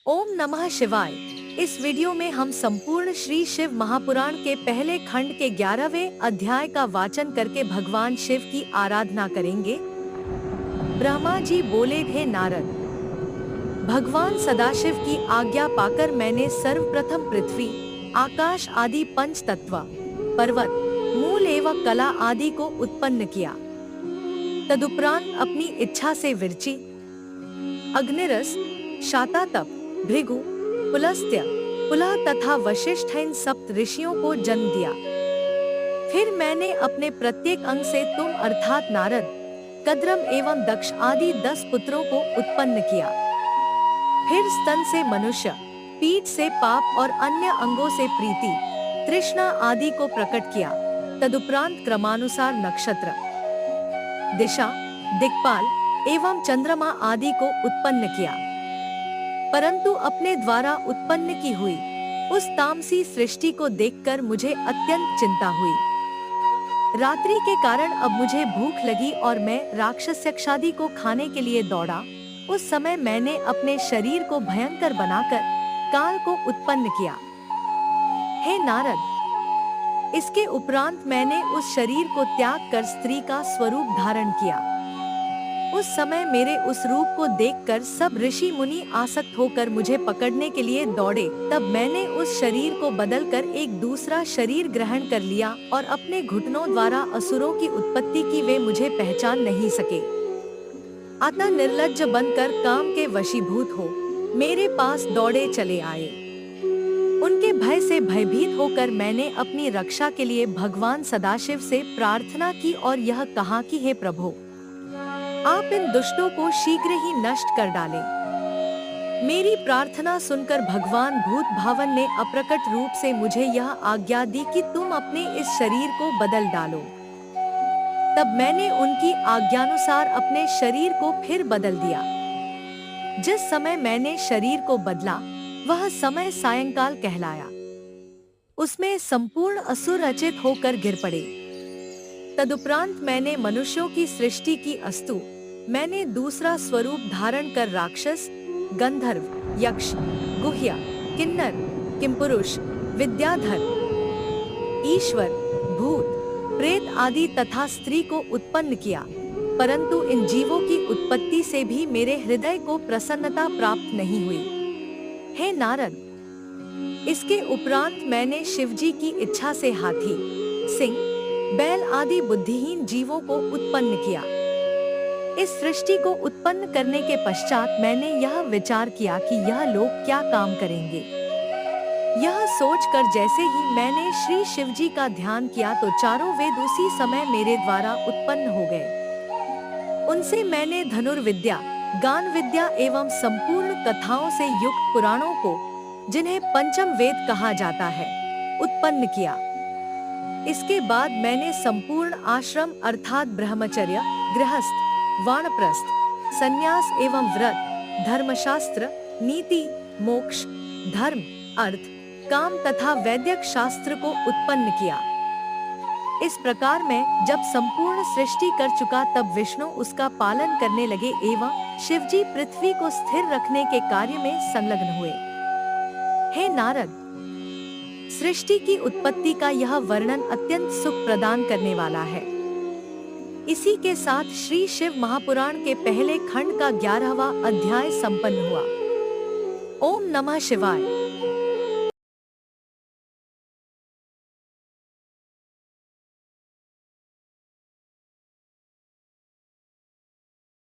ओम नमः शिवाय। इस वीडियो में हम संपूर्ण श्री शिव महापुराण के पहले खंड के 11वें अध्याय का वाचन करके भगवान शिव की आराधना करेंगे। ब्रह्मा जी बोले, हे नारद, भगवान सदाशिव की आज्ञा पाकर मैंने सर्वप्रथम पृथ्वी, आकाश आदि पंच तत्व, पर्वत, मूल एवं कला आदि को उत्पन्न किया। तदुपरांत अपनी इच्छा से विरचि, अग्निरस, शातातप, भृगु, पुलस्त्य, पुलह तथा वशिष्ठ इन सप्त ऋषियों को जन्म दिया। फिर मैंने अपने प्रत्येक अंग से तुम अर्थात नारद, कद्रम एवं दक्ष आदि 10 पुत्रों को उत्पन्न किया। फिर स्तन से मनुष्य, पीठ से पाप और अन्य अंगों से प्रीति, तृष्णा आदि को प्रकट किया। तदुपरांत क्रमानुसार नक्षत्र, दिशा, दिक्पाल एवं चंद्रमा आदि को उत्पन्न किया। परंतु अपने द्वारा उत्पन्न की हुई उस तामसी सृष्टि को देखकर मुझे अत्यंत चिंता हुई। रात्रि के कारण अब मुझे भूख लगी और मैं राक्षसयक्षादि को खाने के लिए दौड़ा। उस समय मैंने अपने शरीर को भयंकर बनाकर काल को उत्पन्न किया। हे नारद, इसके उपरांत मैंने उस शरीर को त्याग कर स्त्री का स्वरूप धारण किया। उस समय मेरे उस रूप को देखकर सब ऋषि मुनि आसक्त होकर मुझे पकड़ने के लिए दौड़े। तब मैंने उस शरीर को बदलकर एक दूसरा शरीर ग्रहण कर लिया और अपने घुटनों द्वारा असुरों की उत्पत्ति की वे मुझे पहचान नहीं सके। अतः निर्लज्ज बनकर काम के वशीभूत हो मेरे पास दौड़े चले आए। उनके भय से भयभीत होकर मैंने अपनी रक्षा के लिए भगवान सदाशिव से प्रार्थना की और यह कहा कि हे प्रभु, आप इन दुष्टों को शीघ्र ही नष्ट कर डालें। मेरी प्रार्थना सुनकर भगवान भूत भावन ने अप्रकट रूप से मुझे यह आज्ञा दी कि तुम अपने इस शरीर को बदल डालो। तब मैंने उनकी आज्ञानुसार अपने शरीर को फिर बदल दिया। जिस समय मैंने शरीर को बदला वह समय सायंकाल कहलाया। उसमें संपूर्ण असुर अचेत होकर गिर पड़े। तदुपरांत मैंने मनुष्यों की सृष्टि की अस्तु मैंने दूसरा स्वरूप धारण कर राक्षस, गंधर्व, यक्ष, गुह्य, किन्नर, किंपुरुष, विद्याधर, ईश्वर, भूत, प्रेत आदि तथा स्त्री को उत्पन्न किया। परंतु इन जीवों की उत्पत्ति से भी मेरे हृदय को प्रसन्नता प्राप्त नहीं हुई। हे नारद, इसके उपरांत मैंने शिवजी की इच्छा से हाथी, सिंह, बैल आदि बुद्धिहीन जीवों को उत्पन्न किया। इस सृष्टि को उत्पन्न करने के पश्चात मैंने यह विचार किया कि यह लोग क्या काम करेंगे। यह सोचकर जैसे ही मैंने श्री शिवजी का ध्यान किया तो चारों वेद उसी समय मेरे द्वारा उत्पन्न हो गए। उनसे मैंने धनुर्विद्या, गान विद्या एवं संपूर्ण कथाओं से युक्त पुराणों को, जिन्हें पंचम वेद कहा जाता है, उत्पन्न किया। इसके बाद मैंने संपूर्ण आश्रम अर्थात ब्रह्मचर्य, गृहस्थ, वानप्रस्थ, संन्यास एवं व्रत, धर्मशास्त्र, नीति, मोक्ष, धर्म, अर्थ, काम तथा वैदिक शास्त्र को उत्पन्न किया। इस प्रकार मैं जब संपूर्ण सृष्टि कर चुका तब विष्णु उसका पालन करने लगे एवं शिवजी पृथ्वी को स्थिर रखने के कार्य में संलग्न हुए। हे नारद, सृष्टि की उत्पत्ति का यह वर्णन अत्यंत सुख प्रदान करने वाला है। इसी के साथ श्री शिव महापुराण के पहले खंड का 11वां अध्याय संपन्न हुआ। ओम नमः शिवाय।